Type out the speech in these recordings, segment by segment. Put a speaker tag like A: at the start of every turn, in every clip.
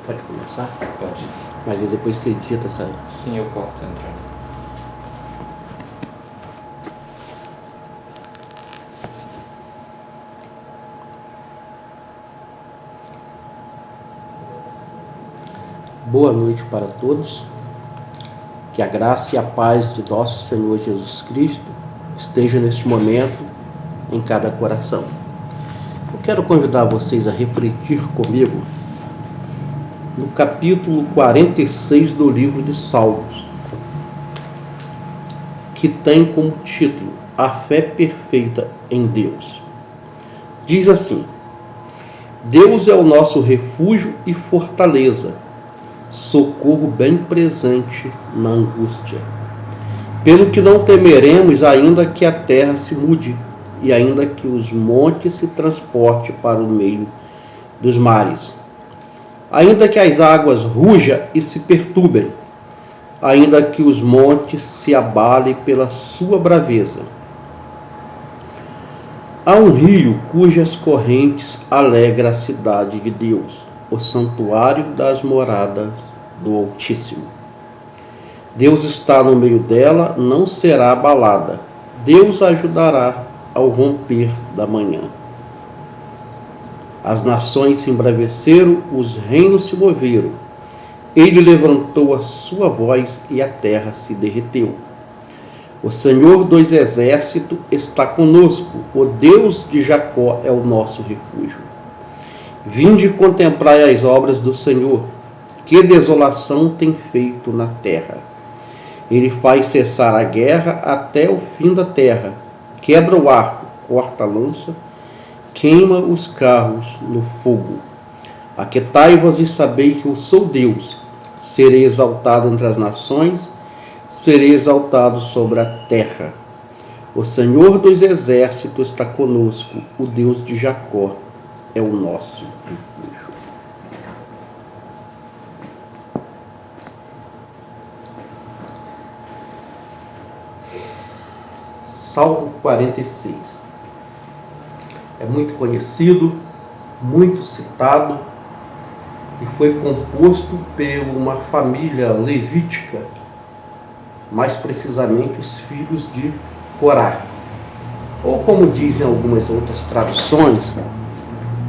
A: Pode começar?
B: Pode.
A: Mas aí depois você edita essa...
B: Sim, eu corto a entrada.
A: Boa noite para todos. Que a graça e a paz de nosso Senhor Jesus Cristo esteja neste momento em cada coração. Eu quero convidar vocês a refletir comigo no capítulo 46 do livro de Salmos, que tem como título A Fé Perfeita em Deus. Diz assim: Deus é o nosso refúgio e fortaleza, socorro bem presente na angústia. Pelo que não temeremos, ainda que a terra se mude, e ainda que os montes se transportem para o meio dos mares, ainda que as águas rujam e se perturbem, ainda que os montes se abalem pela sua braveza. Há um rio cujas correntes alegra a cidade de Deus, o santuário das moradas do Altíssimo. Deus está no meio dela, não será abalada. Deus a ajudará ao romper da manhã. As nações se embraveceram, os reinos se moveram. Ele levantou a sua voz e a terra se derreteu. O Senhor dos exércitos está conosco, o Deus de Jacó é o nosso refúgio. Vinde contemplar as obras do Senhor, que desolação tem feito na terra. Ele faz cessar a guerra até o fim da terra, quebra o arco, corta a lança, queima os carros no fogo. Aquietai-vos e sabei que eu sou Deus, serei exaltado entre as nações, serei exaltado sobre a terra. O Senhor dos exércitos está conosco, o Deus de Jacó é o nosso refúgio. Salmo 46. É muito conhecido, muito citado e foi composto por uma família levítica, mais precisamente os filhos de Corá, ou como dizem algumas outras traduções,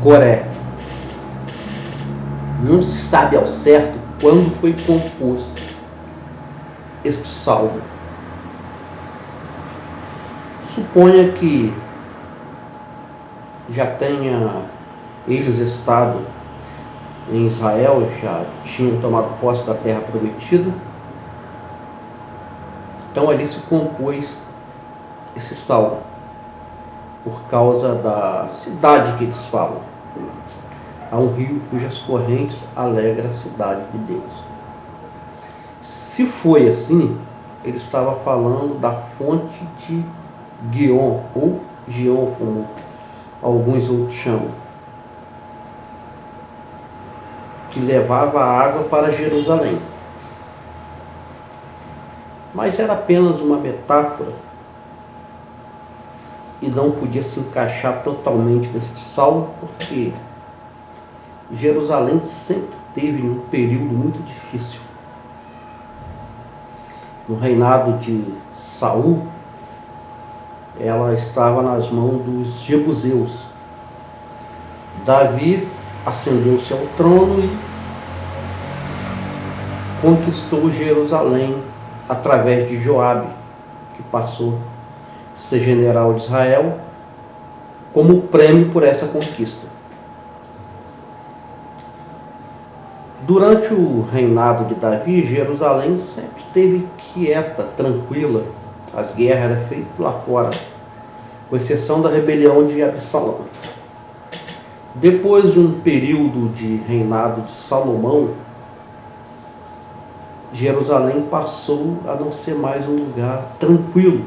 A: Coré. Não se sabe ao certo quando foi composto este salmo. Suponha que já tenha eles estado em Israel, já tinham tomado posse da terra prometida. Então ali se compôs esse salmo, por causa da cidade que eles falam. Há um rio cujas correntes alegra a cidade de Deus. Se foi assim, ele estava falando da fonte de Guion, ou Gion, como alguns outros chamam, que levava a água para Jerusalém. Mas era apenas uma metáfora e não podia se encaixar totalmente nesse salmo, porque Jerusalém sempre teve um período muito difícil. No reinado de Saul, ela estava nas mãos dos jebuseus. Davi ascendeu-se ao trono e conquistou Jerusalém através de Joabe, que passou a ser general de Israel, como prêmio por essa conquista. Durante o reinado de Davi, Jerusalém sempre esteve quieta, tranquila. As guerras eram feitas lá fora, com exceção da rebelião de Absalão. Depois de um período de reinado de Salomão, Jerusalém passou a não ser mais um lugar tranquilo,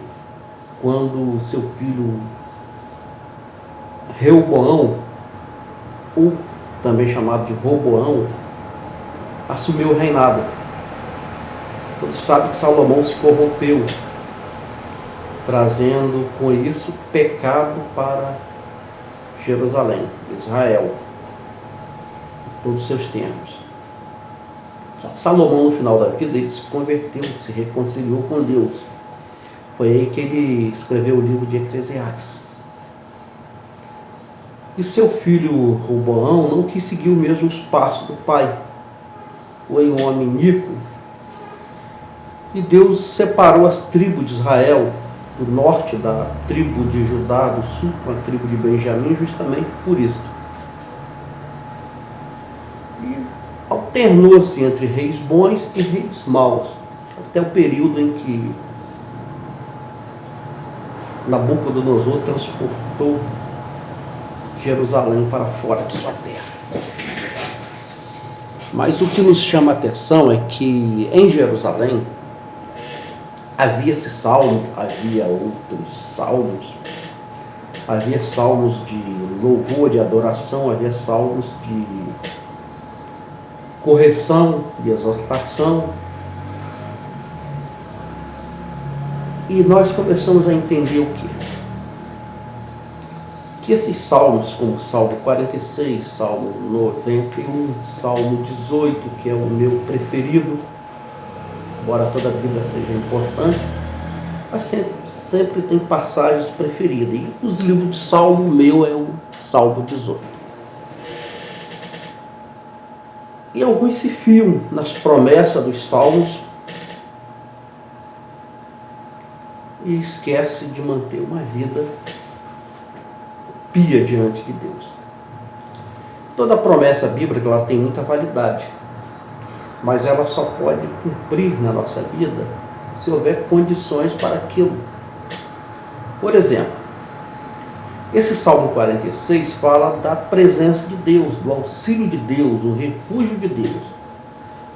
A: quando seu filho Reoboão, ou também chamado de Roboão, assumiu o reinado. Todos sabem que Salomão se corrompeu, trazendo com isso pecado para Jerusalém, Israel, todos os seus tempos. Salomão, no final da vida, ele se converteu, se reconciliou com Deus. Foi aí que ele escreveu o livro de Eclesiastes. E seu filho Roboão não quis seguir o mesmo passo do pai. Foi um homem iníquo. E Deus separou as tribos de Israel, do norte da tribo de Judá, do sul com a tribo de Benjamim, justamente por isso. E alternou-se entre reis bons e reis maus, até o período em que Nabucodonosor transportou Jerusalém para fora de sua terra. Mas o que nos chama a atenção é que em Jerusalém havia esse salmo, havia outros salmos, havia salmos de louvor, de adoração, havia salmos de correção, de exortação. E nós começamos a entender o quê? Que esses salmos, como o Salmo 46, Salmo 91, Salmo 18, que é o meu preferido, embora toda a Bíblia seja importante, mas sempre tem passagens preferidas. E os livros de Salmo, o meu é o Salmo 18. E alguns se fiam nas promessas dos salmos e esquece de manter uma vida pia diante de Deus. Toda promessa bíblica ela tem muita validade, mas ela só pode cumprir na nossa vida se houver condições para aquilo. Por exemplo, esse Salmo 46 fala da presença de Deus, do auxílio de Deus, o refúgio de Deus.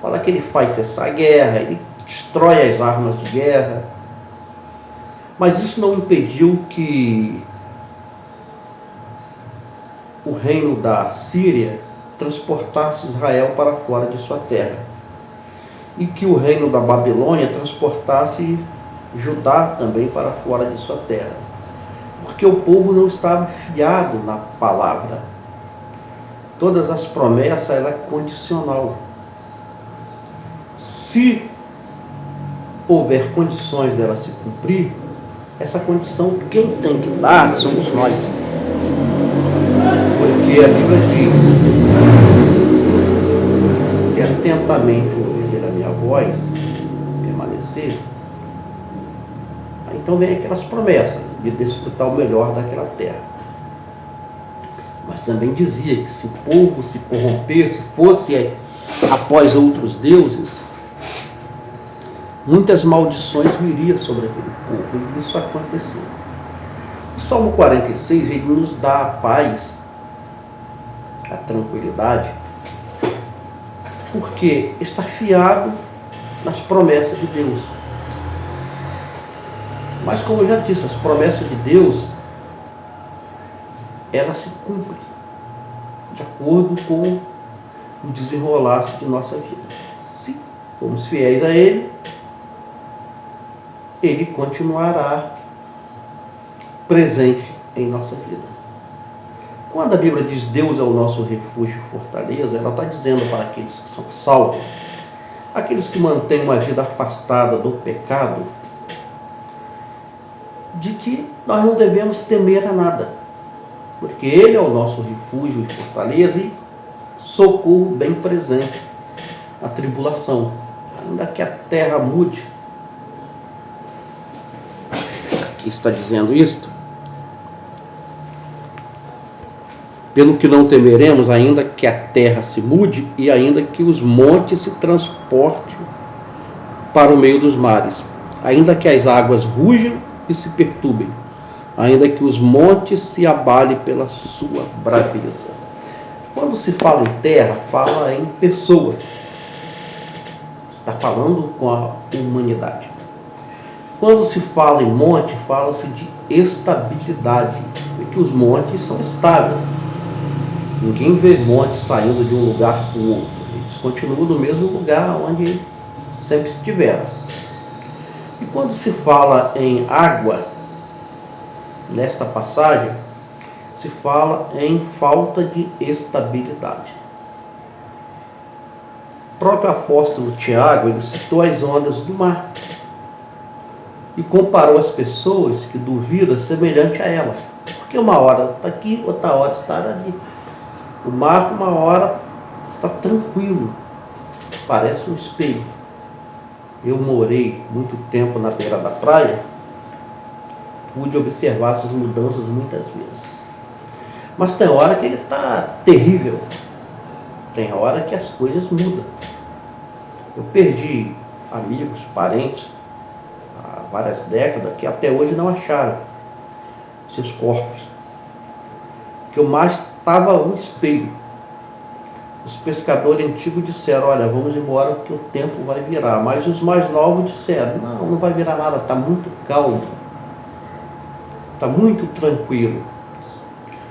A: Fala que ele faz cessar a guerra, ele destrói as armas de guerra. Mas isso não impediu que o reino da Síria transportasse Israel para fora de sua terra. E que o reino da Babilônia transportasse Judá também para fora de sua terra. Porque o povo não estava fiado na palavra. Todas as promessas, ela é condicional. Se houver condições dela se cumprir, essa condição quem tem que dar somos nós. Porque a Bíblia diz: se atentamente ouvir a minha voz, permanecer, então vem aquelas promessas de desfrutar o melhor daquela terra. Mas também dizia que se o povo se corrompesse, fosse após outros deuses, muitas maldições viriam sobre aquele povo, e isso aconteceu. O Salmo 46, ele nos dá a paz, a tranquilidade, porque está fiado nas promessas de Deus. Mas como eu já disse, as promessas de Deus, elas se cumprem de acordo com o desenrolar-se de nossa vida. Se formos fiéis a Ele, Ele continuará presente em nossa vida. Quando a Bíblia diz Deus é o nosso refúgio e fortaleza, ela está dizendo para aqueles que são salvos, aqueles que mantêm uma vida afastada do pecado, de que nós não devemos temer a nada, porque Ele é o nosso refúgio e fortaleza e socorro bem presente na tribulação. Ainda que a terra mude, aqui está dizendo isto: pelo que não temeremos, ainda que a terra se mude e ainda que os montes se transportem para o meio dos mares, ainda que as águas rujam e se perturbem, ainda que os montes se abalem pela sua braveza. Quando se fala em terra, fala em pessoa. Está falando com a humanidade. Quando se fala em monte, fala-se de estabilidade, porque os montes são estáveis. Ninguém vê montes saindo de um lugar para o outro. Eles continuam no mesmo lugar onde eles sempre estiveram. E quando se fala em água, nesta passagem, se fala em falta de estabilidade. O próprio apóstolo Tiago, ele citou as ondas do mar e comparou as pessoas que duvidam semelhante a elas. Porque uma hora está aqui, outra hora está ali. O mar, uma hora, está tranquilo, parece um espelho. Eu morei muito tempo na beira da praia, pude observar essas mudanças muitas vezes. Mas tem hora que ele está terrível, tem hora que as coisas mudam. Eu perdi amigos, parentes, há várias décadas, que até hoje não acharam seus corpos. Que o mar estava um espelho. Os pescadores antigos disseram, olha, vamos embora porque o tempo vai virar. Mas os mais novos disseram, não vai virar nada, está muito calmo. Está muito tranquilo.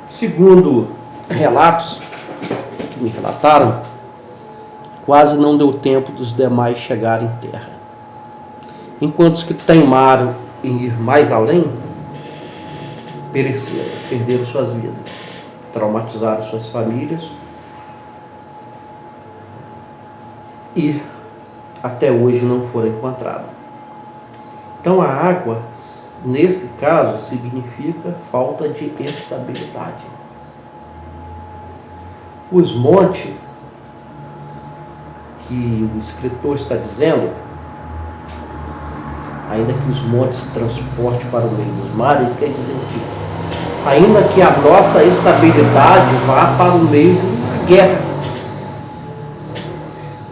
A: Segundo relatos que me relataram, quase não deu tempo dos demais chegarem em terra. Enquanto os que teimaram em ir mais além, pereceram, perderam suas vidas, traumatizaram suas famílias e até hoje não foram encontrados. Então a água, nesse caso, significa falta de estabilidade. Os montes, que o escritor está dizendo, ainda que os montes se transportem para o meio dos mares, ele quer dizer que, ainda que a nossa estabilidade vá para o meio de uma guerra,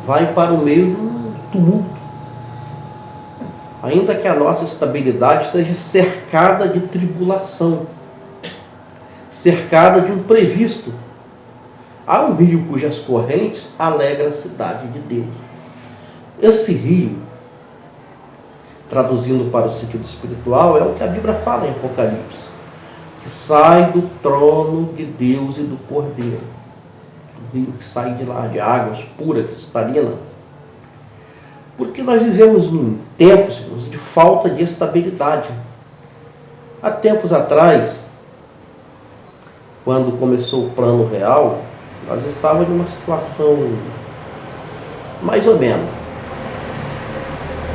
A: vai para o meio de um tumulto, ainda que a nossa estabilidade seja cercada de tribulação, cercada de imprevisto, há um rio cujas correntes alegram a cidade de Deus. Esse rio, traduzindo para o sentido espiritual, é o que a Bíblia fala em Apocalipse, que sai do trono de Deus e do Cordeiro. O rio que sai de lá, de águas puras, cristalinas. Porque nós vivemos num tempo, de falta de estabilidade. Há tempos atrás, quando começou o Plano Real, nós estávamos em uma situação mais ou menos.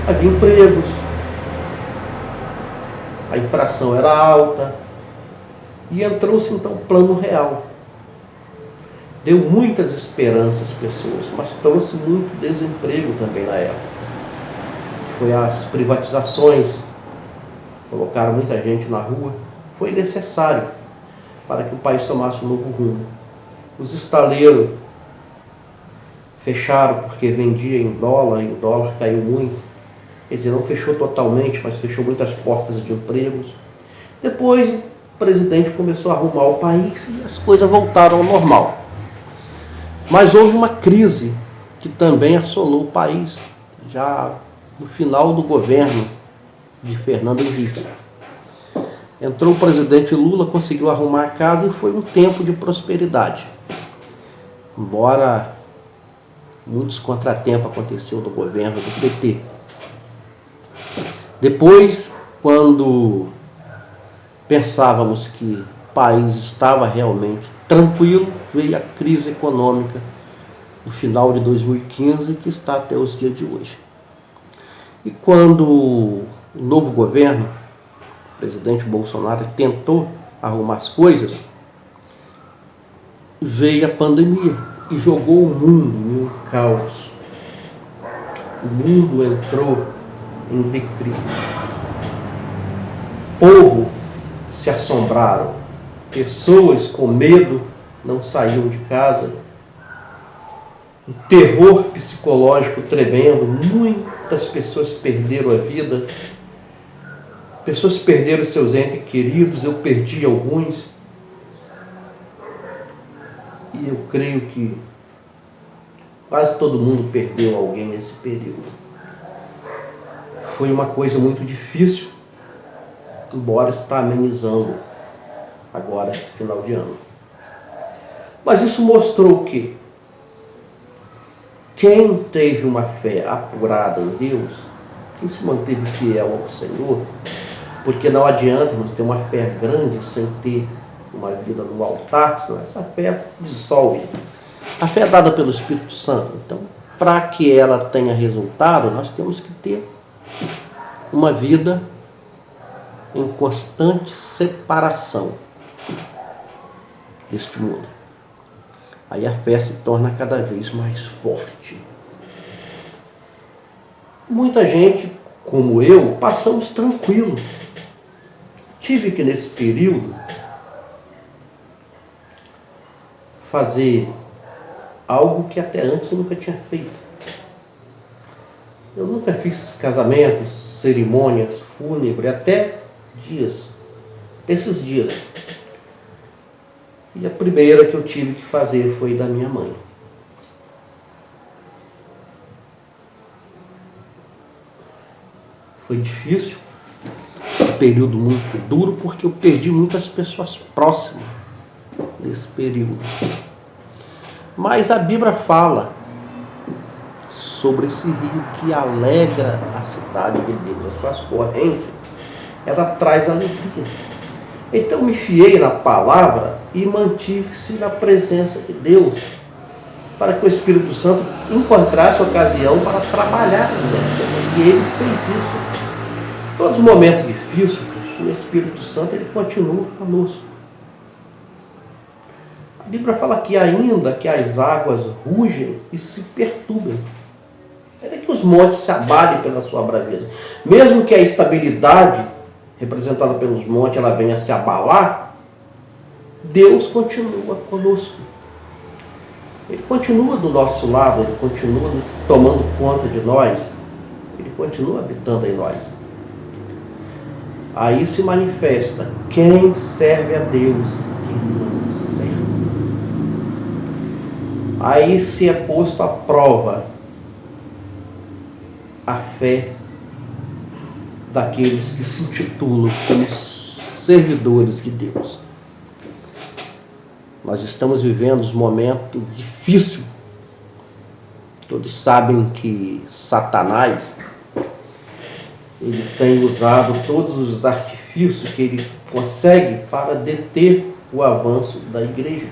A: Havia empregos, a inflação era alta, e entrou-se então o Plano Real. Deu muitas esperanças às pessoas, mas trouxe muito desemprego também na época. Foi as privatizações, colocaram muita gente na rua, foi necessário para que o país tomasse um novo rumo. Os estaleiros fecharam porque vendia em dólar e o dólar caiu muito. Quer dizer, não fechou totalmente, mas fechou muitas portas de empregos. Depois o presidente começou a arrumar o país e as coisas voltaram ao normal. Mas houve uma crise que também assolou o país, já no final do governo de Fernando Henrique. Entrou o presidente Lula, conseguiu arrumar a casa e foi um tempo de prosperidade. Embora muitos contratempos aconteceram no governo do PT. Depois, quando pensávamos que o país estava realmente tranquilo, veio a crise econômica no final de 2015, que está até os dias de hoje. E quando o novo governo, o presidente Bolsonaro, tentou arrumar as coisas, veio a pandemia e jogou o mundo em um caos. O mundo entrou em declínio. O povo se assombraram. Pessoas com medo não saíam de casa. Um terror psicológico tremendo. Muitas pessoas perderam a vida. Pessoas perderam seus entes queridos. Eu perdi alguns. E eu creio que quase todo mundo perdeu alguém nesse período. Foi uma coisa muito difícil, embora está amenizando agora esse final de ano. Mas isso mostrou que quem teve uma fé apurada em Deus, quem se manteve fiel ao Senhor, porque não adianta nós ter uma fé grande sem ter uma vida no altar, senão essa fé se dissolve. A fé é dada pelo Espírito Santo. Então, para que ela tenha resultado, nós temos que ter uma vida em constante separação deste mundo. Aí a fé se torna cada vez mais forte. Muita gente, como eu, passamos tranquilo. Tive que, nesse período, fazer algo que até antes eu nunca tinha feito. Eu nunca fiz casamentos, cerimônias fúnebres, até esses dias. E a primeira que eu tive que fazer foi da minha mãe. Foi difícil, um período muito duro, porque eu perdi muitas pessoas próximas nesse período. Mas a Bíblia fala sobre esse rio que alegra a cidade de Deus, as suas correntes, ela traz alegria. Então me fiei na palavra e mantive-se na presença de Deus, para que o Espírito Santo encontrasse ocasião para trabalhar em nós. E ele fez isso. Todos os momentos difíceis, o Espírito Santo ele continua conosco. A Bíblia fala que ainda que as águas rugem e se perturbem, ainda que os montes se abalem pela sua braveza, mesmo que a estabilidade representada pelos montes ela venha a se abalar, Deus continua conosco. Ele continua do nosso lado, ele continua tomando conta de nós, ele continua habitando em nós. Aí se manifesta quem serve a Deus e quem não serve. Aí se é posto à prova a fé daqueles que se intitulam como servidores de Deus. Nós estamos vivendo um momento difícil. Todos sabem que Satanás ele tem usado todos os artifícios que ele consegue para deter o avanço da igreja.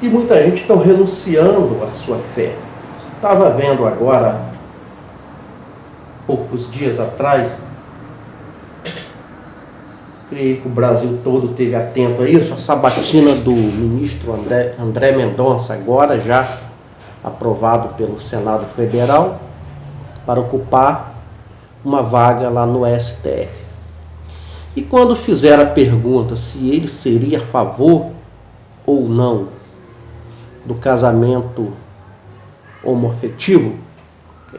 A: E muita gente está renunciando à sua fé. Estava vendo agora, poucos dias atrás, creio que o Brasil todo esteve atento a isso, a sabatina do ministro André Mendonça, agora já aprovado pelo Senado Federal, para ocupar uma vaga lá no STF. E quando fizeram a pergunta se ele seria a favor ou não do casamento homoafetivo,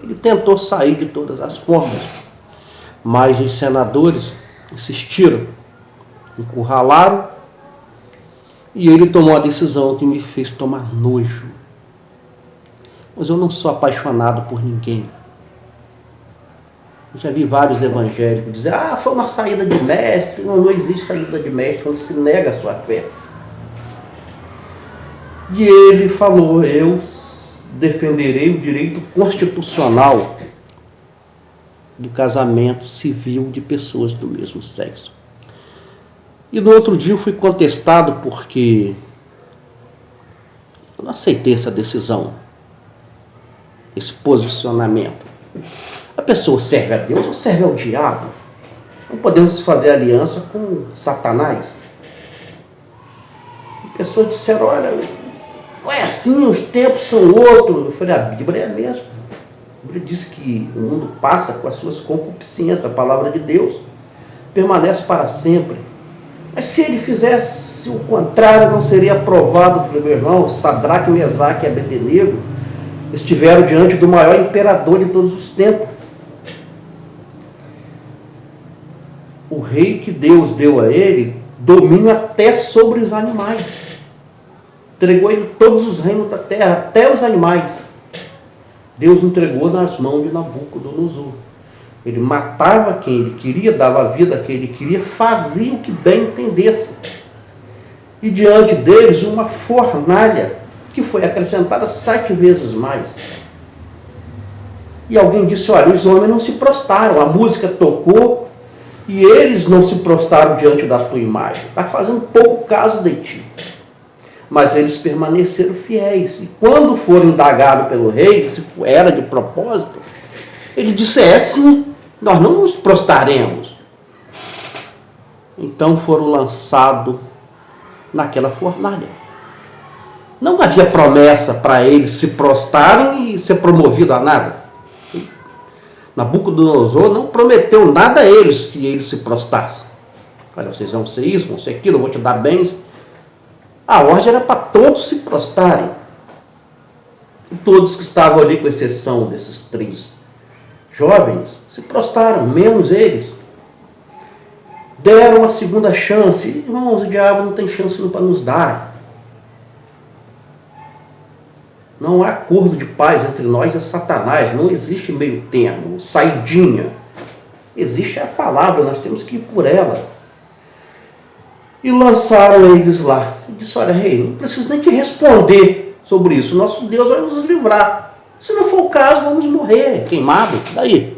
A: ele tentou sair de todas as formas, mas os senadores insistiram, encurralaram, e ele tomou a decisão que me fez tomar nojo. Mas eu não sou apaixonado por ninguém. Eu já vi vários evangélicos dizer, foi uma saída de mestre. Não existe saída de mestre quando se nega a sua fé. E ele falou, eu defenderei o direito constitucional do casamento civil de pessoas do mesmo sexo. E no outro dia eu fui contestado porque eu não aceitei essa decisão, esse posicionamento. A pessoa serve a Deus ou serve ao diabo? Não podemos fazer aliança com Satanás. A pessoa disseram, olha, não é assim, os tempos são outros. Eu falei, a Bíblia é a mesma. A Bíblia diz que o mundo passa com as suas concupiscências, a palavra de Deus permanece para sempre. Mas se ele fizesse o contrário, não seria aprovado. Eu falei, meu irmão, Sadraque, Mesaque e Abednego estiveram diante do maior imperador de todos os tempos. O rei que Deus deu a ele domínio até sobre os animais. Entregou ele todos os reinos da terra, até os animais. Deus entregou nas mãos de Nabucodonosor. Ele matava quem ele queria, dava vida a quem ele queria, fazia o que bem entendesse. E diante deles uma fornalha que foi acrescentada 7 vezes mais. E alguém disse, olha, os homens não se prostraram, a música tocou, E eles não se prostraram diante da tua imagem. Está fazendo pouco caso de ti. Mas eles permaneceram fiéis. E quando foram indagados pelo rei, se era de propósito, ele disse, sim, nós não nos prostraremos. Então foram lançados naquela fornalha. Não havia promessa para eles se prostrarem e ser promovidos a nada. Nabucodonosor não prometeu nada a eles se eles se prostrassem. Olha, vocês vão ser isso, vão ser aquilo, eu vou te dar bens. A ordem era para todos se prostrarem. E todos que estavam ali, com exceção desses 3 jovens, se prostraram, menos eles. Deram a segunda chance. Irmãos, o diabo não tem chance para nos dar. Não há acordo de paz entre nós e Satanás. Não existe meio termo, saidinha. Existe a palavra, nós temos que ir por ela. E lançaram eles lá. E disse, olha, rei, não preciso nem te responder sobre isso. Nosso Deus vai nos livrar. Se não for o caso, vamos morrer, queimado. Daí.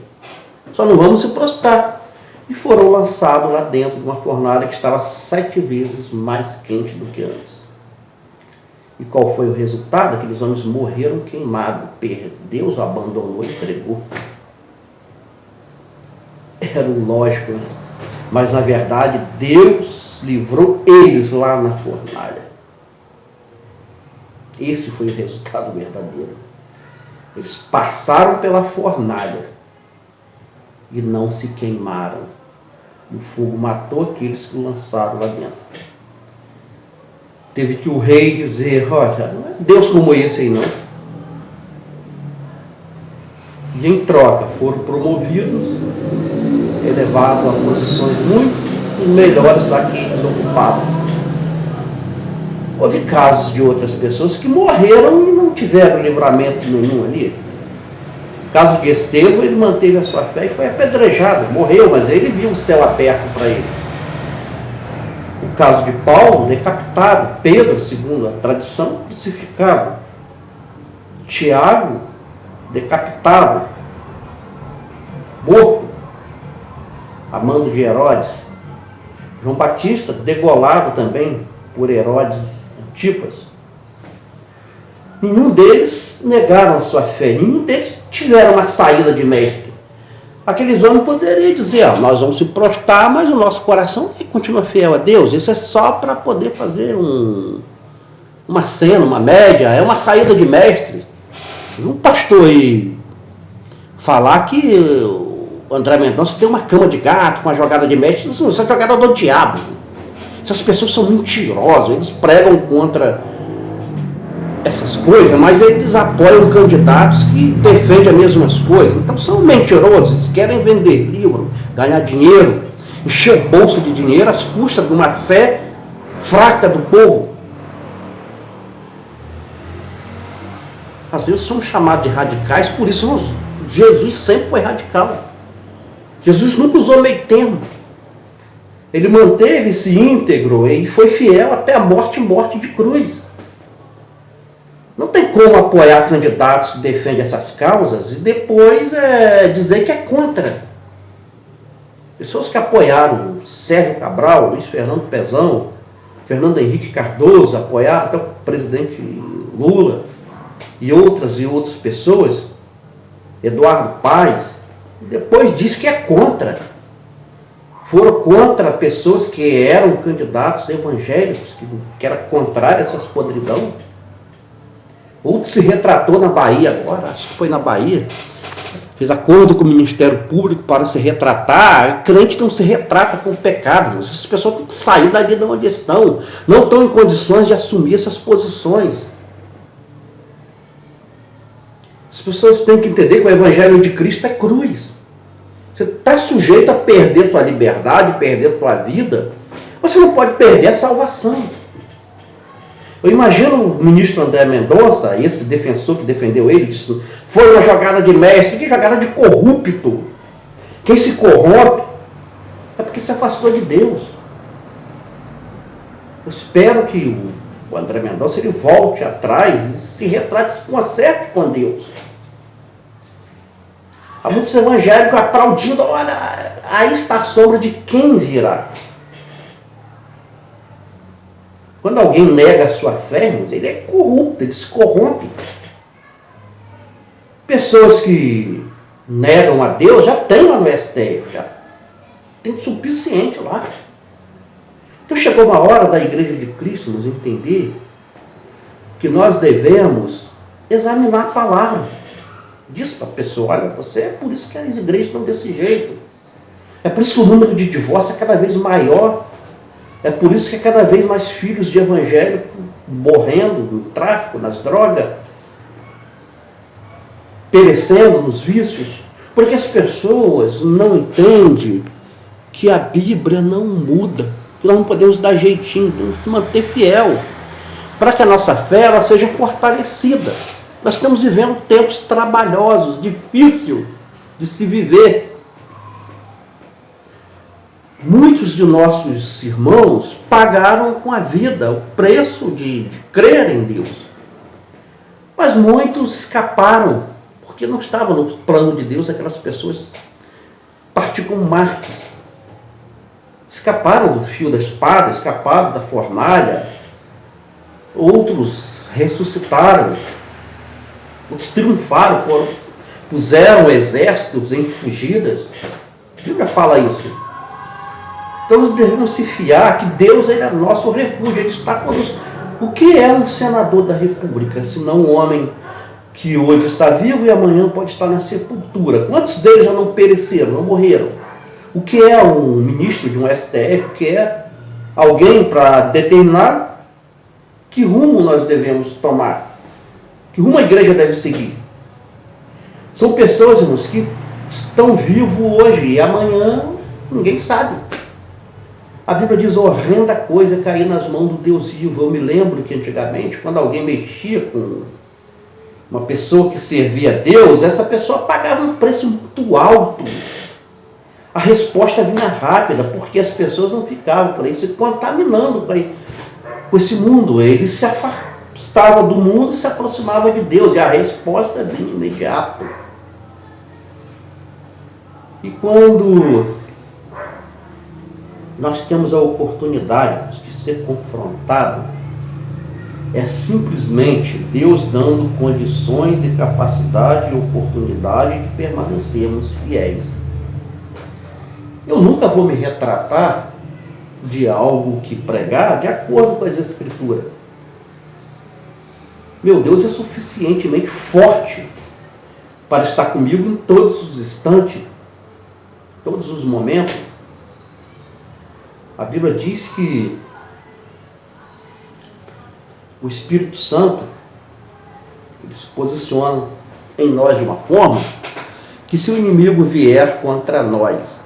A: Só não vamos se prostrar. E foram lançados lá dentro de uma fornalha que estava 7 vezes mais quente do que antes. E qual foi o resultado? Aqueles homens morreram queimados. Deus o abandonou e entregou. Era o lógico, né? Mas na verdade Deus livrou eles lá na fornalha. Esse foi o resultado verdadeiro. Eles passaram pela fornalha e não se queimaram. E o fogo matou aqueles que o lançaram lá dentro. Teve que o rei dizer, olha, não é Deus como esse aí não. E em troca foram promovidos, elevados a posições muito melhores da que eles ocupavam. Houve casos de outras pessoas que morreram e não tiveram livramento nenhum ali. O caso de Estevão, ele manteve a sua fé e foi apedrejado, morreu, mas ele viu o céu aberto para ele. O caso de Paulo, decapitado. Pedro, segundo a tradição, crucificado. Tiago, decapitado, morto, a mando de Herodes. João Batista, degolado também por Herodes Antipas. Nenhum deles negaram a sua fé, nenhum deles tiveram uma saída de mestre. Aqueles homens poderiam dizer, nós vamos se prostrar, mas o nosso coração continua fiel a Deus. Isso é só para poder fazer uma cena, uma média, é uma saída de mestre. Um pastor aí falar que o André Mendonça tem uma cama de gato, uma jogada de mestre, isso é jogada do diabo. Essas pessoas são mentirosas, eles pregam contra essas coisas, mas eles apoiam candidatos que defendem as mesmas coisas. Então são mentirosos, eles querem vender livro, ganhar dinheiro, encher o bolso de dinheiro às custas de uma fé fraca do povo. Às vezes somos chamados de radicais, por isso Jesus sempre foi radical. Jesus nunca usou meio termo. Ele manteve-se íntegro e foi fiel até a morte de cruz. Não tem como apoiar candidatos que defendem essas causas e depois dizer que é contra. Pessoas que apoiaram Sérgio Cabral, Luiz Fernando Pezão, Fernando Henrique Cardoso, apoiaram até o presidente Lula e outras pessoas, Eduardo Paes, depois diz que é contra. Foram contra pessoas que eram candidatos evangélicos, que era contrário a essas podridão. Outro se retratou na Bahia agora, acho que foi na Bahia, fez acordo com o Ministério Público para se retratar. O crente não se retrata com o pecado. Essas pessoas têm que sair dali de onde estão. Não estão em condições de assumir essas posições. As pessoas têm que entender que o Evangelho de Cristo é cruz. Você está sujeito a perder sua liberdade, perder sua vida. Você não pode perder a salvação. Eu imagino o ministro André Mendonça, esse defensor que defendeu ele, disse, foi uma jogada de mestre, que jogada de corrupto. Quem se corrompe é porque se afastou de Deus. Eu espero que o André Mendonça ele volte atrás e se retrate, se conserte com Deus. Há muitos evangélicos aplaudindo, olha, aí está a sombra de quem virá. Quando alguém nega a sua fé, irmãos, ele é corrupto, ele se corrompe. Pessoas que negam a Deus já tem lá no STF, já tem o suficiente lá. Então chegou uma hora da Igreja de Cristo nos entender que nós devemos examinar a palavra. Diz para a pessoa, olha, você é por isso que as igrejas estão desse jeito. É por isso que o número de divórcio é cada vez maior. É por isso que é cada vez mais filhos de evangélico morrendo no tráfico, nas drogas, perecendo nos vícios. Porque as pessoas não entendem que a Bíblia não muda, que nós não podemos dar jeitinho, temos que manter fiel, para que a nossa fé ela seja fortalecida. Nós estamos vivendo tempos trabalhosos, difícil de se viver. Muitos de nossos irmãos pagaram com a vida o preço de crer em Deus. Mas muitos escaparam, porque não estavam no plano de Deus, aquelas pessoas partiram como mártires. Escaparam do fio da espada, escaparam da fornalha. Outros ressuscitaram. Outros triunfaram, puseram exércitos em fugidas. A Bíblia fala isso. Então nós devemos se fiar que Deus ele é nosso refúgio. Ele está conosco. O que é um senador da República, senão um homem que hoje está vivo e amanhã pode estar na sepultura? Quantos deles já não pereceram, não morreram? O que é um ministro de um STF? O que é alguém para determinar que rumo nós devemos tomar? Que rumo a igreja deve seguir? São pessoas, irmãos, que estão vivos hoje e amanhã ninguém sabe. A Bíblia diz, horrenda coisa cair nas mãos do Deus vivo. Eu me lembro que antigamente, quando alguém mexia com uma pessoa que servia a Deus, essa pessoa pagava um preço muito alto. A resposta vinha rápida, porque as pessoas não ficavam por aí se contaminando com esse mundo. Eles se afastavam do mundo e se aproximavam de Deus, e a resposta vinha imediata. E quando nós temos a oportunidade de ser confrontado, é simplesmente Deus dando condições e capacidade e oportunidade de permanecermos fiéis. Eu nunca vou me retratar de algo que pregar de acordo com as Escrituras. Meu Deus é suficientemente forte para estar comigo em todos os instantes, todos os momentos. A Bíblia diz que o Espírito Santo ele se posiciona em nós de uma forma que, se o inimigo vier contra nós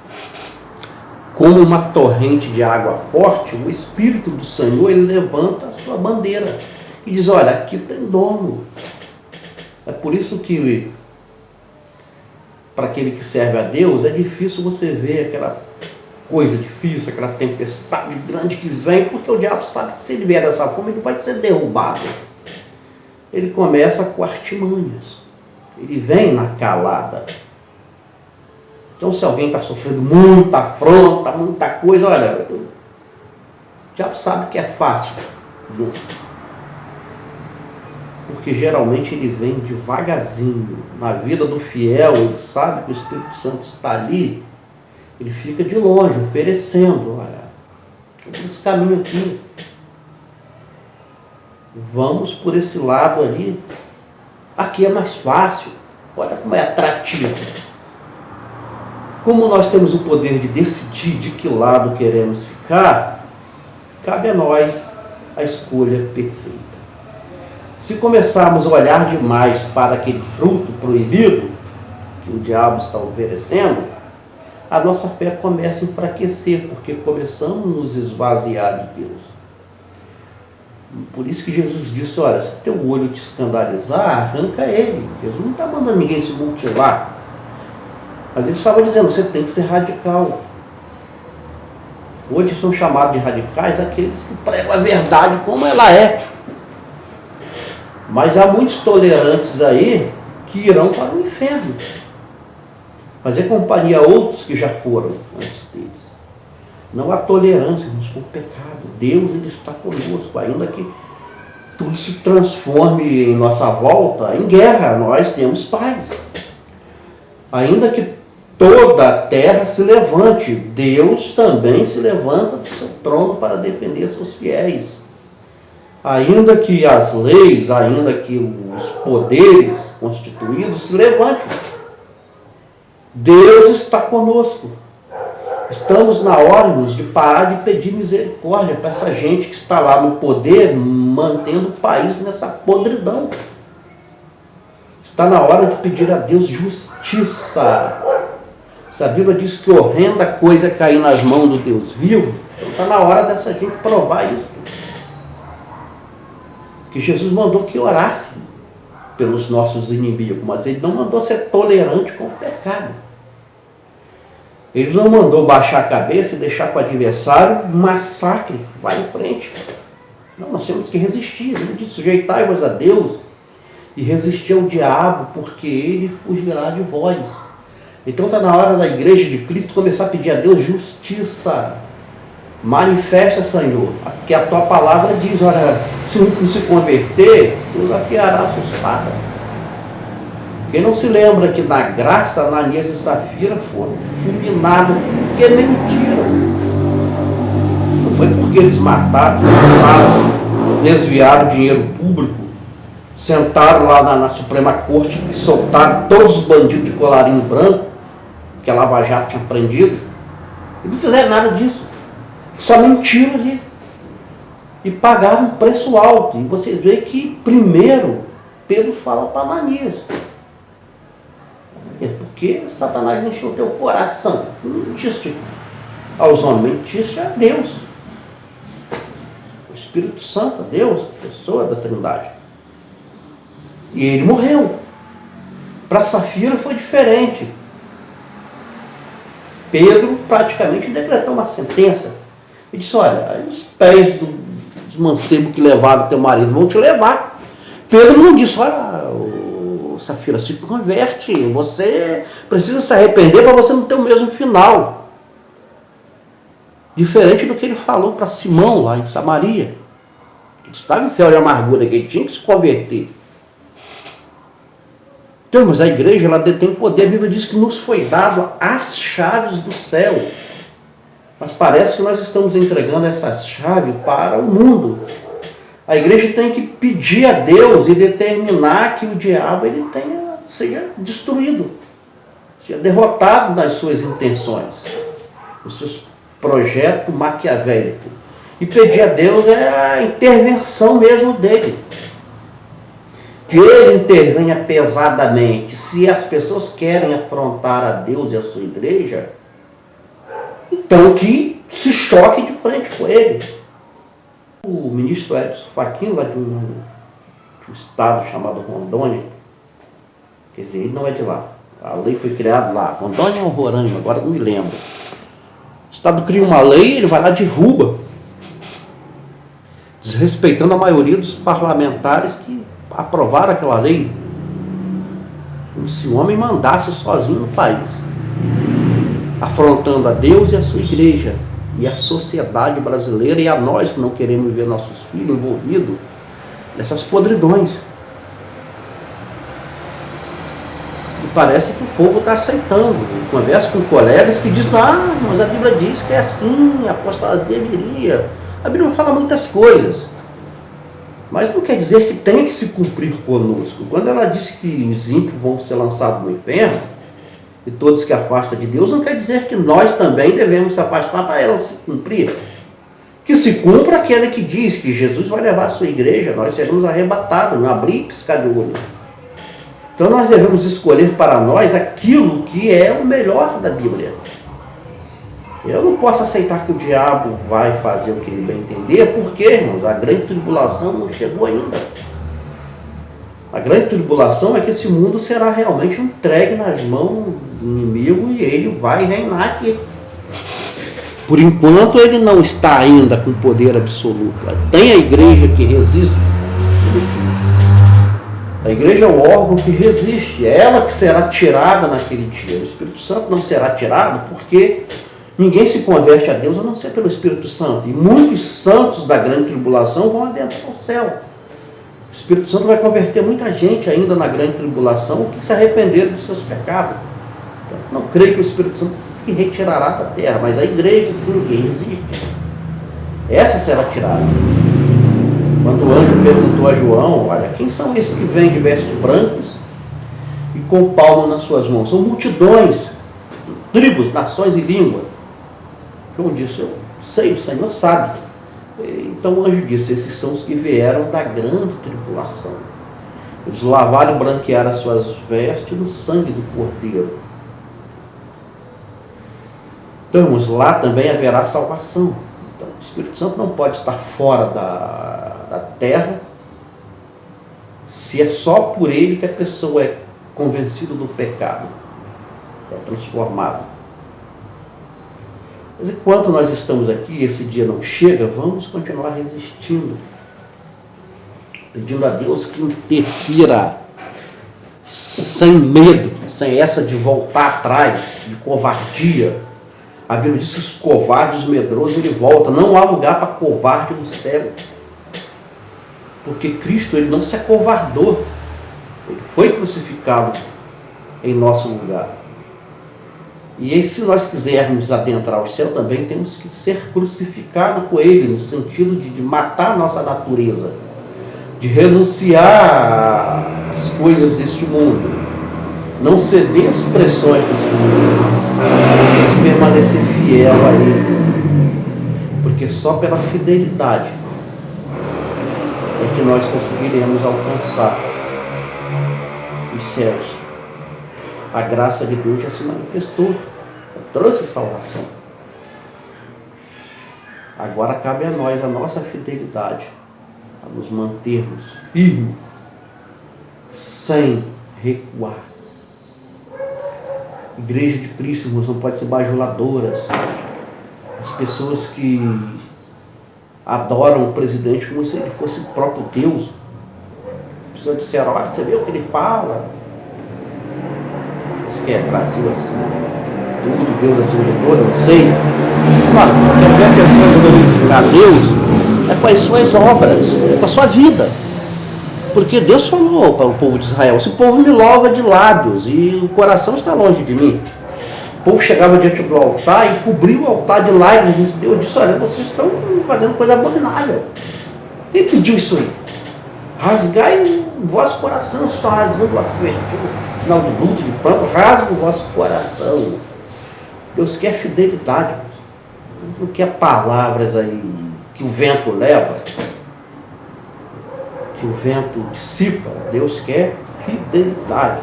A: como uma torrente de água forte, o Espírito do Senhor ele levanta a sua bandeira e diz, olha, aqui tem dono. É por isso que para aquele que serve a Deus é difícil você ver aquela coisa difícil, aquela tempestade grande que vem, porque o diabo sabe que se ele vier dessa forma, ele vai ser derrubado. Ele começa com artimanhas. Ele vem na calada. Então, se alguém está sofrendo muita afronta, muita coisa, olha, o diabo sabe que é fácil isso. Porque geralmente ele vem devagarzinho. Na vida do fiel, ele sabe que o Espírito Santo está ali. Ele fica de longe, oferecendo, olha, esse caminho aqui. Vamos por esse lado ali. Aqui é mais fácil. Olha como é atrativo. Como nós temos o poder de decidir de que lado queremos ficar, cabe a nós a escolha perfeita. Se começarmos a olhar demais para aquele fruto proibido que o diabo está oferecendo, a nossa fé começa a enfraquecer, porque começamos a nos esvaziar de Deus. Por isso que Jesus disse, olha, se teu olho te escandalizar, arranca ele. Jesus não está mandando ninguém se mutilar. Mas ele estava dizendo, você tem que ser radical. Hoje são chamados de radicais aqueles que pregam a verdade como ela é. Mas há muitos tolerantes aí que irão para o inferno. fazer companhia a outros que já foram antes deles. Não há tolerância, irmãos, com o pecado. Deus, ele está conosco, ainda que tudo se transforme em nossa volta em guerra, nós temos paz. Ainda que toda a terra se levante, Deus também se levanta do seu trono para defender seus fiéis. Ainda que as leis, ainda que os poderes constituídos se levantem, Deus está conosco. Estamos na hora, irmãos, de parar de pedir misericórdia para essa gente que está lá no poder, mantendo o país nessa podridão. Está na hora de pedir a Deus justiça. Se a Bíblia diz que horrenda coisa é cair nas mãos do Deus vivo, então está na hora dessa gente provar isso. Que Jesus mandou que orasse pelos nossos inimigos, mas ele não mandou ser tolerante com o pecado. Ele não mandou baixar a cabeça e deixar com o adversário um massacre, vai em frente. Não, nós temos que resistir. Ele disse: sujeitai-vos a Deus e resistir ao diabo, porque ele fugirá de vós. Então está na hora da igreja de Cristo começar a pedir a Deus justiça. Manifesta, Senhor, porque a tua palavra diz: olha, se um se converter, Deus afiará a sua espada. Quem não se lembra que na graça Ananias e Safira foram fulminados? Porque é mentira. Não foi porque eles mataram, desviaram dinheiro público, sentaram lá na Suprema Corte e soltaram todos os bandidos de colarinho branco que a Lava Jato tinha prendido. E não fizeram nada disso. Só mentiram ali. E pagaram um preço alto. E você vê que primeiro Pedro fala para Ananias: porque Satanás encheu o teu coração. Não mentiste aos homens, mentiste a Deus. O Espírito Santo, Deus, pessoa da Trindade. E ele morreu. Para Safira foi diferente. Pedro praticamente decretou uma sentença. Ele disse: olha, os pés dos mancebos que levaram teu marido vão te levar. Pedro não disse: olha, Safira, se converte, você precisa se arrepender para você não ter o mesmo final. Diferente do que ele falou para Simão lá em Samaria, que estava em fel de amargura, que ele tinha que se converter. Então, mas a igreja, ela detém poder. A Bíblia diz que nos foi dado as chaves do céu. Mas parece que nós estamos entregando essas chaves para o mundo. A igreja tem que pedir a Deus e determinar que o diabo seja destruído, seja derrotado nas suas intenções, nos seus projetos maquiavélicos. E pedir a Deus é a intervenção mesmo dele. Que ele intervenha pesadamente. Se as pessoas querem afrontar a Deus e a sua igreja, então que se choque de frente com ele. O ministro Edson Fachin, lá de um estado chamado Rondônia, quer dizer, ele não é de lá. A lei foi criada lá. Rondônia ou Roraima, agora não me lembro. O estado cria uma lei, ele vai lá e derruba, desrespeitando a maioria dos parlamentares que aprovaram aquela lei. Como se o homem mandasse sozinho no país, afrontando a Deus e a sua igreja, e a sociedade brasileira, e a nós que não queremos ver nossos filhos envolvidos nessas podridões. E parece que o povo está aceitando. Eu converso com colegas que dizem: ah, mas a Bíblia diz que é assim, a apostasia viria. A Bíblia fala muitas coisas, mas não quer dizer que tem que se cumprir conosco. Quando ela diz que os ímpios vão ser lançados no inferno, e todos que afastam de Deus, não quer dizer que nós também devemos se afastar para ela se cumprir. Que se cumpra aquele que diz que Jesus vai levar a sua igreja, nós seremos arrebatados, não abrir e piscar de olho. Então nós devemos escolher para nós aquilo que é o melhor da Bíblia. Eu não posso aceitar que o diabo vai fazer o que ele bem entender, porque, irmãos, a grande tribulação não chegou ainda. A grande tribulação é que esse mundo será realmente entregue nas mãos do inimigo e ele vai reinar aqui. Por enquanto ele não está ainda com poder absoluto. Tem a igreja que resiste. A igreja é o órgão que resiste, é ela que será tirada naquele dia. O Espírito Santo não será tirado porque ninguém se converte a Deus a não ser pelo Espírito Santo. E muitos santos da grande tribulação vão adentrar ao céu. O Espírito Santo vai converter muita gente ainda na grande tribulação que se arrependeram dos seus pecados. Então, não creio que o Espírito Santo se retirará da terra, mas a igreja sim que resiste, essa será tirada. Quando o anjo perguntou a João, olha, quem são esses que vêm de vestes brancas e com palmo nas suas mãos? São multidões, tribos, nações e língua. João disse, eu sei, o Senhor sabe. Então o anjo disse, esses são os que vieram da grande tribulação. Eles lavaram e branquearam as suas vestes no sangue do Cordeiro. Então, lá também haverá salvação. Então, o Espírito Santo não pode estar fora da terra se é só por ele que a pessoa é convencida do pecado, é transformada. Mas enquanto nós estamos aqui, esse dia não chega, vamos continuar resistindo, pedindo a Deus que interfira sem medo, sem essa de voltar atrás, de covardia. A Bíblia diz que os covardes, os medrosos, ele volta. Não há lugar para covarde no céu. Porque Cristo, ele não se acovardou. Ele foi crucificado em nosso lugar. E se nós quisermos adentrar o céu, também temos que ser crucificados com ele, no sentido de matar a nossa natureza, de renunciar às coisas deste mundo, não ceder às pressões deste mundo, de permanecer fiel a ele, porque só pela fidelidade é que nós conseguiremos alcançar os céus. A graça de Deus já se manifestou, trouxe salvação. Agora cabe a nós a nossa fidelidade, a nos mantermos firmes, sem recuar. Igreja de Cristo, irmãos, não pode ser bajuladoras. As pessoas que adoram o presidente como se ele fosse o próprio Deus. As pessoas disseram, olha, você vê o que ele fala? Isso que é Brasil assim, tudo, Deus acima de tudo, não sei. Claro, qualquer pessoa que glorificar Deus é com as suas obras, é com a sua vida. Porque Deus falou para o povo de Israel, esse povo me louva de lábios e o coração está longe de mim. O povo chegava diante do altar e cobria o altar de lágrimas. Deus disse, olha, vocês estão fazendo coisa abominável. Quem pediu isso aí? Rasgai o vosso coração, vocês estão rasgando o vosso vestido, sinal de luto, de pranto, rasga o vosso coração. Deus quer fidelidade. Deus não quer palavras aí que o vento leva, que o vento dissipa. Deus quer fidelidade.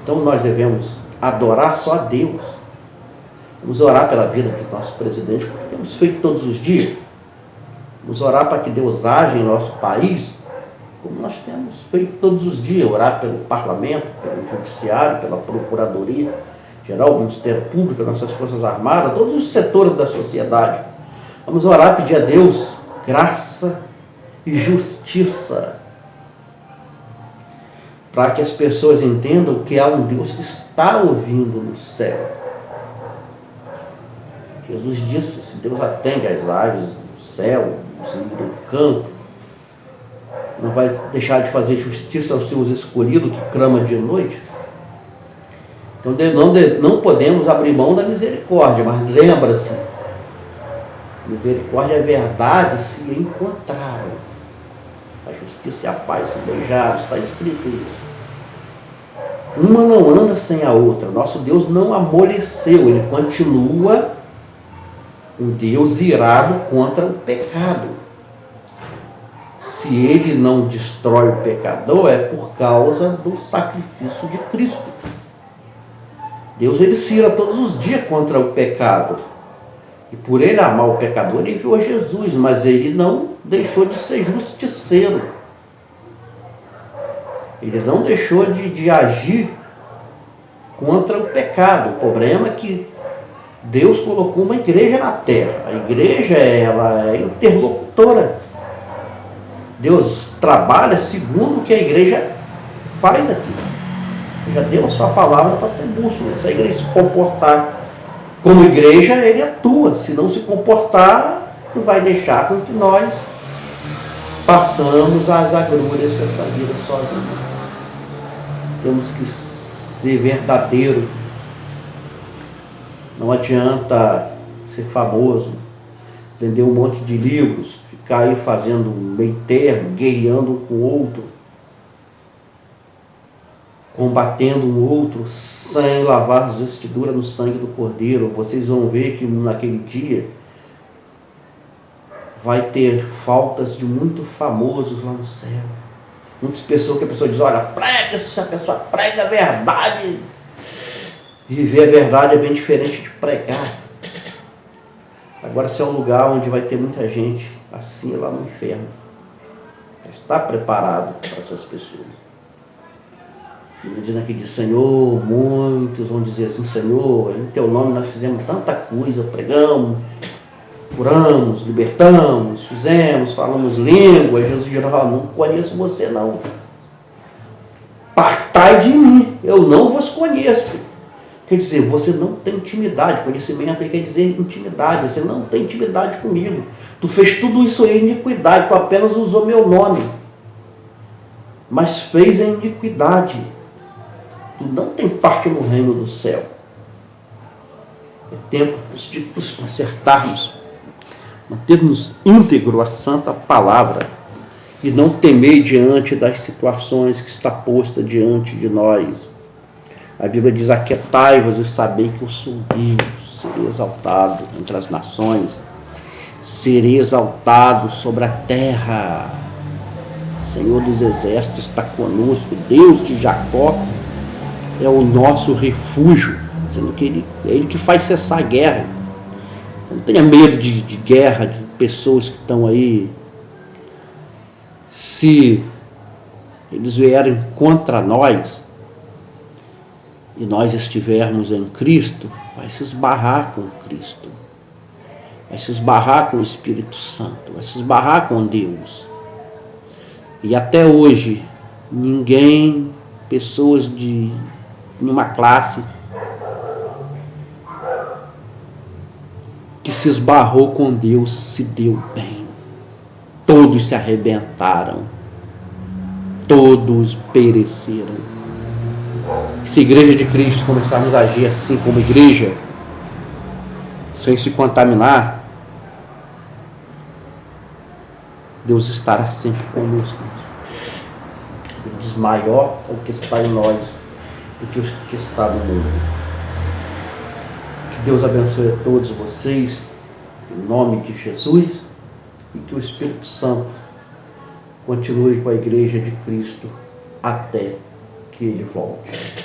A: Então nós devemos adorar só a Deus. Vamos orar pela vida do nosso presidente, como temos feito todos os dias. Vamos orar para que Deus haja em nosso país, como nós temos feito todos os dias. Orar pelo parlamento, pelo judiciário, pela procuradoria geral, o Ministério Público, nossas Forças Armadas, todos os setores da sociedade. Vamos orar, pedir a Deus graça e justiça, para que as pessoas entendam que há um Deus que está ouvindo no céu. Jesus disse, se Deus atende às aves do céu, do campo, não vai deixar de fazer justiça aos seus escolhidos que clamam de noite. Então não podemos abrir mão da misericórdia, mas lembra-se, misericórdia e a verdade se encontraram. A justiça e a paz se beijaram, está escrito isso. Uma não anda sem a outra. Nosso Deus não amoleceu, ele continua um Deus irado contra o pecado. Se ele não destrói o pecador, é por causa do sacrifício de Cristo. Deus, ele se ira todos os dias contra o pecado. E por ele amar o pecador, ele enviou Jesus, mas ele não deixou de ser justiceiro. Ele não deixou de agir contra o pecado. O problema é que Deus colocou uma igreja na terra. A igreja, ela é interlocutora. Deus trabalha segundo o que a igreja faz aqui. Já deu a sua palavra para ser bússola. Se a igreja se comportar como igreja, ele atua. Se não se comportar, ele vai deixar com que nós passamos as agruras dessa vida sozinhos. Temos que ser verdadeiro. Não adianta ser famoso, vender um monte de livros, ficar aí fazendo meio termo, guerreando um com o outro, combatendo um outro sem lavar as vestiduras no sangue do Cordeiro. Vocês vão ver que naquele dia vai ter faltas de muito famosos lá no céu. Muitas pessoas que a pessoa diz, olha, prega, se a pessoa prega a verdade. Viver a verdade é bem diferente de pregar. Agora, se é um lugar onde vai ter muita gente assim, lá no inferno, está preparado para essas pessoas. Ele diz aqui de Senhor, muitos vão dizer assim, Senhor, em teu nome nós fizemos tanta coisa, pregamos, curamos, libertamos, fizemos, falamos línguas. Jesus dirá, não conheço você não. Partai de mim, eu não vos conheço. Quer dizer, você não tem intimidade. Conhecimento quer dizer intimidade. Você não tem intimidade comigo. Tu fez tudo isso em iniquidade. Tu apenas usou meu nome. Mas fez em iniquidade. Tu não tem parte no reino do céu. É tempo de nos consertarmos. Mantermos íntegro a santa palavra. E não temer diante das situações que está posta diante de nós. A Bíblia diz, aquietai-vos e sabei que eu sou Deus, serei exaltado entre as nações, serei exaltado sobre a terra. O Senhor dos exércitos está conosco, Deus de Jacó é o nosso refúgio, dizendo que é Ele que faz cessar a guerra. Então, não tenha medo de guerra, de pessoas que estão aí. Se eles vierem contra nós, e nós estivermos em Cristo, vai se esbarrar com Cristo, vai se esbarrar com o Espírito Santo, vai se esbarrar com Deus. E até hoje, ninguém, pessoas de nenhuma classe, que se esbarrou com Deus, se deu bem. Todos se arrebentaram, todos pereceram. Se a igreja de Cristo começarmos a agir assim como igreja, sem se contaminar, Deus estará sempre conosco. Ele diz, maior é o que está em nós do que o que está no mundo. Que Deus abençoe a todos vocês, em nome de Jesus, e que o Espírito Santo continue com a igreja de Cristo até que Ele volte.